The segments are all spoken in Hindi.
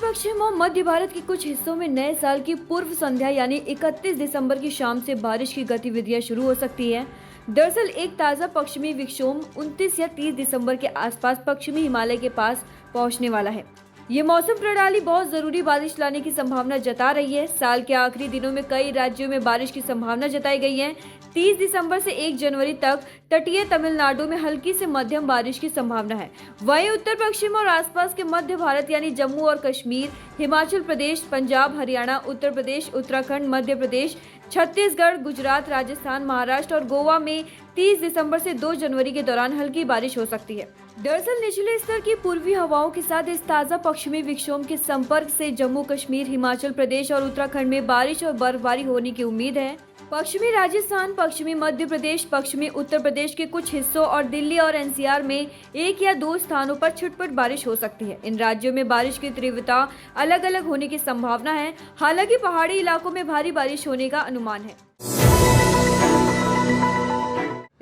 पश्चिम और मध्य भारत के कुछ हिस्सों में नए साल की पूर्व संध्या यानी 31 दिसंबर की शाम से बारिश की गतिविधियां शुरू हो सकती हैं। दरअसल एक ताज़ा पश्चिमी विक्षोभ 29 या 30 दिसंबर के आसपास पश्चिमी हिमालय के पास पहुंचने वाला है। ये मौसम प्रणाली बहुत जरूरी बारिश लाने की संभावना जता रही है। साल के आखिरी दिनों में कई राज्यों में बारिश की संभावना जताई गई है। 30 दिसंबर से 1 जनवरी तक तटीय तमिलनाडु में हल्की से मध्यम बारिश की संभावना है। वहीं उत्तर पश्चिम और आसपास के मध्य भारत यानी जम्मू और कश्मीर, हिमाचल प्रदेश, पंजाब, हरियाणा, उत्तर प्रदेश, उत्तराखंड, मध्य प्रदेश, छत्तीसगढ़, गुजरात, राजस्थान, महाराष्ट्र और गोवा में 30 दिसंबर से 2 जनवरी के दौरान हल्की बारिश हो सकती है। दरअसल निचले स्तर की पूर्वी हवाओं के साथ इस ताज़ा पश्चिमी विक्षोभ के संपर्क से जम्मू कश्मीर, हिमाचल प्रदेश और उत्तराखंड में बारिश और बर्फबारी होने की उम्मीद है। पश्चिमी राजस्थान, पश्चिमी मध्य प्रदेश, पश्चिमी उत्तर प्रदेश के कुछ हिस्सों और दिल्ली और एनसीआर में 1 या 2 स्थानों पर छिटपुट बारिश हो सकती है। इन राज्यों में बारिश की तीव्रता अलग अलग होने की संभावना है। हालांकि पहाड़ी इलाकों में भारी बारिश होने का अनुमान है।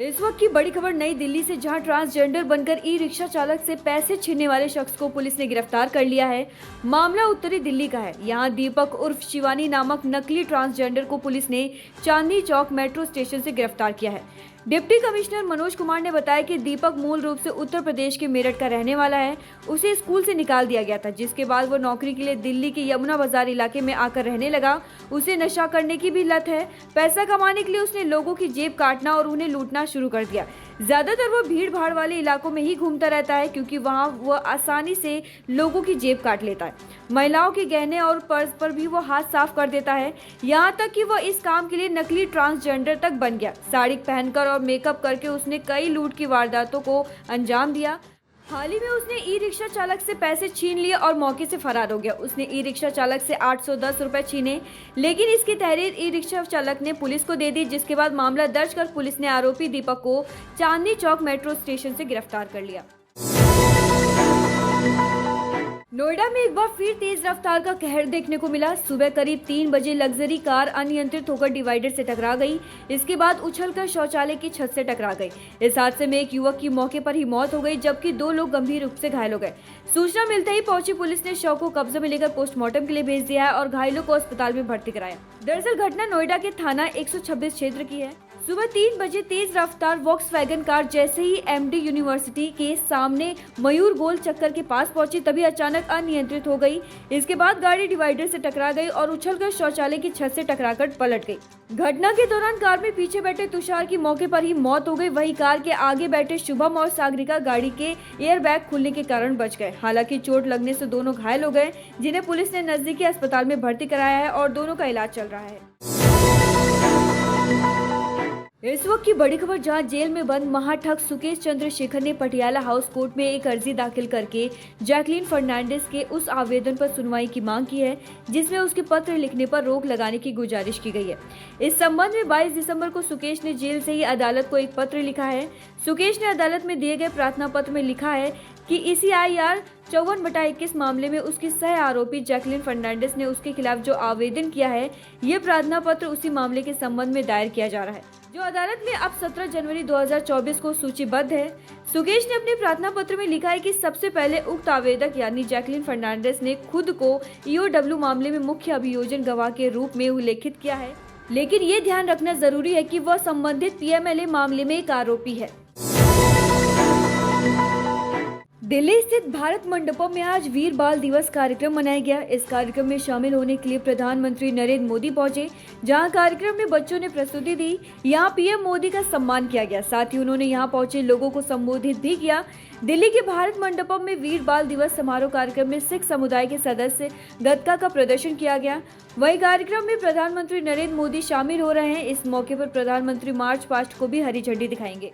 इस वक्त की बड़ी खबर नई दिल्ली से, जहां ट्रांसजेंडर बनकर ई रिक्शा चालक से पैसे छीनने वाले शख्स को पुलिस ने गिरफ्तार कर लिया है। मामला उत्तरी दिल्ली का है। यहां दीपक उर्फ शिवानी नामक नकली ट्रांसजेंडर को पुलिस ने चांदनी चौक मेट्रो स्टेशन से गिरफ्तार किया है। डिप्टी कमिश्नर मनोज कुमार ने बताया कि दीपक मूल रूप से उत्तर प्रदेश के मेरठ का रहने वाला है। उसे स्कूल से निकाल दिया गया था, जिसके बाद वो नौकरी के लिए दिल्ली के यमुना बाजार इलाके में आकर रहने लगा। उसे नशा करने की भी लत है। पैसा कमाने के लिए उसने लोगों की जेब काटना और उन्हें लूटना शुरू कर दिया। ज्यादातर वो भीड़ भाड़ वाले इलाकों में ही घूमता रहता है, क्योंकि वहाँ वो आसानी से लोगों की जेब काट लेता है। महिलाओं के गहने और पर्स पर भी वो हाथ साफ कर देता है। यहाँ तक कि वह इस काम के लिए नकली ट्रांसजेंडर तक बन गया। साड़ी पहनकर और मेकअप करके उसने कई लूट की वारदातों को अंजाम दिया। हाल ही में उसने ई रिक्शा चालक से पैसे छीन लिए और मौके से फरार हो गया। उसने ई रिक्शा चालक से 810 रुपए छीने, लेकिन इसकी तहरीर ई रिक्शा चालक ने पुलिस को दे दी, जिसके बाद मामला दर्ज कर पुलिस ने आरोपी दीपक को चांदनी चौक मेट्रो स्टेशन से गिरफ्तार कर लिया। नोएडा में एक बार फिर तेज रफ्तार का कहर देखने को मिला। सुबह करीब 3 बजे लग्जरी कार अनियंत्रित होकर डिवाइडर से टकरा गई। इसके बाद उछलकर शौचालय की छत से टकरा गई। इस हादसे में एक युवक की मौके पर ही मौत हो गई, जबकि 2 लोग गंभीर रूप से घायल हो गए। सूचना मिलते ही पहुंची पुलिस ने शव को कब्जे में लेकर पोस्टमार्टम के लिए भेज दिया है और घायलों को अस्पताल में भर्ती कराया। दरअसल घटना नोएडा के थाना 126 क्षेत्र की है। सुबह 3 बजे तेज रफ्तार वॉक्सवैगन कार जैसे ही एमडी यूनिवर्सिटी के सामने मयूर गोल चक्कर के पास पहुंची, तभी अचानक अनियंत्रित हो गई। इसके बाद गाड़ी डिवाइडर से टकरा गई और उछलकर शौचालय की छत से टकराकर पलट गई। घटना के दौरान कार में पीछे बैठे तुषार की मौके पर ही मौत हो गई। वहीं कार के आगे बैठे शुभम और सागरिका गाड़ी के एयरबैग खुलने के कारण बच गए। हालांकि चोट लगने से दोनों घायल हो गए, जिन्हें पुलिस ने नजदीकी अस्पताल में भर्ती कराया है और दोनों का इलाज चल रहा है। इस वक्त की बड़ी खबर, जहां जेल में बंद महाठग सुकेश चंद्रशेखर ने पटियाला हाउस कोर्ट में एक अर्जी दाखिल करके जैकलीन फर्नांडिस के उस आवेदन पर सुनवाई की मांग की है, जिसमें उसके पत्र लिखने पर रोक लगाने की गुजारिश की गई है। इस संबंध में 22 दिसंबर को सुकेश ने जेल से ही अदालत को एक पत्र लिखा है। सुकेश ने अदालत में दिए गए प्रार्थना पत्र में लिखा है कि ECIR 54/21 मामले में उसकी सह आरोपी जैकलीन फर्नांडिस ने उसके खिलाफ जो आवेदन किया है, ये प्रार्थना पत्र उसी मामले के संबंध में दायर किया जा रहा है, जो अदालत में अब 17 जनवरी 2024 को सूचीबद्ध है। सुकेश ने अपने प्रार्थना पत्र में लिखा है कि सबसे पहले उक्त आवेदक यानी जैकलीन फर्नांडिस ने खुद को EOW मामले में मुख्य अभियोजन गवाह के रूप में उल्लेखित किया है, लेकिन ये ध्यान रखना जरूरी है कि वह संबंधित PMLA मामले में एक आरोपी है। दिल्ली स्थित भारत मंडपम में आज वीर बाल दिवस कार्यक्रम मनाया गया। इस कार्यक्रम में शामिल होने के लिए प्रधानमंत्री नरेंद्र मोदी पहुंचे, जहां कार्यक्रम में बच्चों ने प्रस्तुति दी। यहां पीएम मोदी का सम्मान किया गया। साथ ही उन्होंने यहां पहुंचे लोगों को संबोधित भी किया। दिल्ली के भारत मंडपम में वीर बाल दिवस समारोह कार्यक्रम में सिख समुदाय के सदस्य गतका का प्रदर्शन किया गया। वही कार्यक्रम में प्रधानमंत्री नरेंद्र मोदी शामिल हो रहे हैं। इस मौके पर प्रधानमंत्री मार्च पास्ट को भी हरी झंडी दिखाएंगे।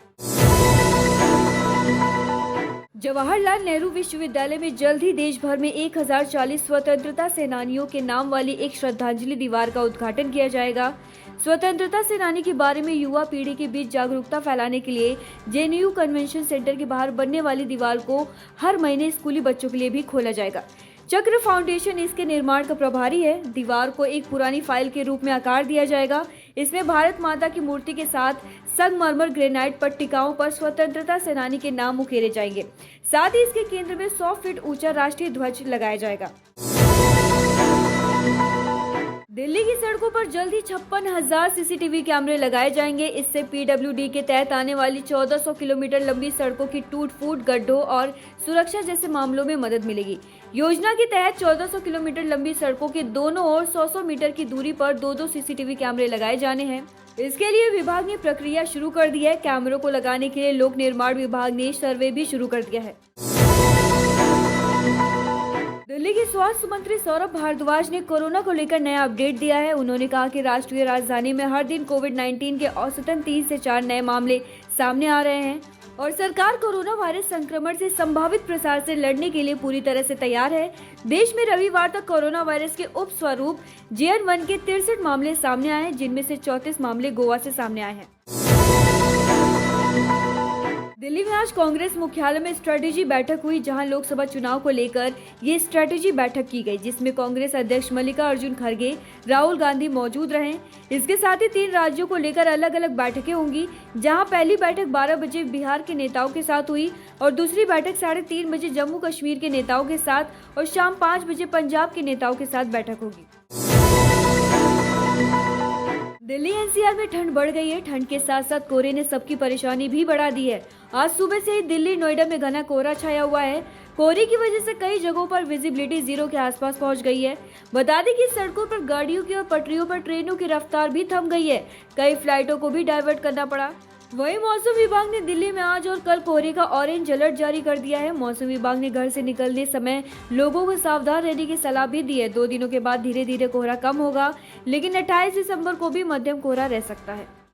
जवाहरलाल नेहरू विश्वविद्यालय में जल्द ही देश भर में 1040 स्वतंत्रता सेनानियों के नाम वाली एक श्रद्धांजलि दीवार का उद्घाटन किया जाएगा। स्वतंत्रता सेनानी के बारे में युवा पीढ़ी के बीच जागरूकता फैलाने के लिए JNU कन्वेंशन सेंटर के बाहर बनने वाली दीवार को हर महीने स्कूली बच्चों के लिए भी खोला जाएगा। चक्र फाउंडेशन इसके निर्माण का प्रभारी है। दीवार को एक पुरानी फाइल के रूप में आकार दिया जाएगा। इसमें भारत माता की मूर्ति के साथ संगमरमर ग्रेनाइट पट्टिकाओं पर स्वतंत्रता सेनानी के नाम उकेरे जाएंगे। साथ ही इसके केंद्र में 100 फीट ऊंचा राष्ट्रीय ध्वज लगाया जाएगा। दिल्ली की सड़कों पर जल्द ही 56,000 सीसीटीवी कैमरे लगाए जाएंगे। इससे पीडब्ल्यूडी के तहत आने वाली 1400 किलोमीटर लंबी सड़कों की टूट फूट, गड्ढों और सुरक्षा जैसे मामलों में मदद मिलेगी। योजना के तहत 1400 किलोमीटर लंबी सड़कों के दोनों ओर 100 मीटर की दूरी पर 2-2 सीसीटीवी कैमरे लगाए जाने हैं। इसके लिए विभाग ने प्रक्रिया शुरू कर दी है। कैमरों को लगाने के लिए लोक निर्माण विभाग ने सर्वे भी शुरू कर दिया है। दिल्ली के स्वास्थ्य मंत्री सौरभ भारद्वाज ने कोरोना को लेकर नया अपडेट दिया है। उन्होंने कहा कि राष्ट्रीय राजधानी में हर दिन कोविड-19 के औसतन 3 से 4 नए मामले सामने आ रहे हैं और सरकार कोरोना वायरस संक्रमण से संभावित प्रसार से लड़ने के लिए पूरी तरह से तैयार है। देश में रविवार तक कोरोना वायरस के उप स्वरूप JN1 के 63 मामले सामने आए हैं, जिनमें से 34 मामले गोवा से सामने आए हैं। दिल्ली में आज कांग्रेस मुख्यालय में स्ट्रेटेजी बैठक हुई, जहां लोकसभा चुनाव को लेकर ये स्ट्रेटेजी बैठक की गई, जिसमें कांग्रेस अध्यक्ष मल्लिकार्जुन खड़गे, राहुल गांधी मौजूद रहे। इसके साथ ही 3 राज्यों को लेकर अलग अलग बैठकें होंगी, जहां पहली बैठक 12 बजे बिहार के नेताओं के साथ हुई और दूसरी बैठक 3:30 बजे जम्मू कश्मीर के नेताओं के साथ और शाम 5 बजे पंजाब के नेताओं के साथ बैठक होगी। दिल्ली NCR में ठंड बढ़ गई है। ठंड के साथ साथ कोहरे ने सबकी परेशानी भी बढ़ा दी है। आज सुबह से ही दिल्ली, नोएडा में घना कोहरा छाया हुआ है। कोहरे की वजह से कई जगहों पर विजिबिलिटी 0 के आसपास पहुंच गई है। बता दें कि सड़कों पर गाड़ियों की और पटरियों पर ट्रेनों की रफ्तार भी थम गई है। कई फ्लाइटों को भी डाइवर्ट करना पड़ा। वहीं मौसम विभाग ने दिल्ली में आज और कल कोहरे का ऑरेंज अलर्ट जारी कर दिया है। मौसम विभाग ने घर से निकलने समय लोगों को सावधान रहने की सलाह भी दी है। 2 दिनों के बाद धीरे धीरे कोहरा कम होगा, लेकिन 28 दिसंबर को भी मध्यम कोहरा रह सकता है।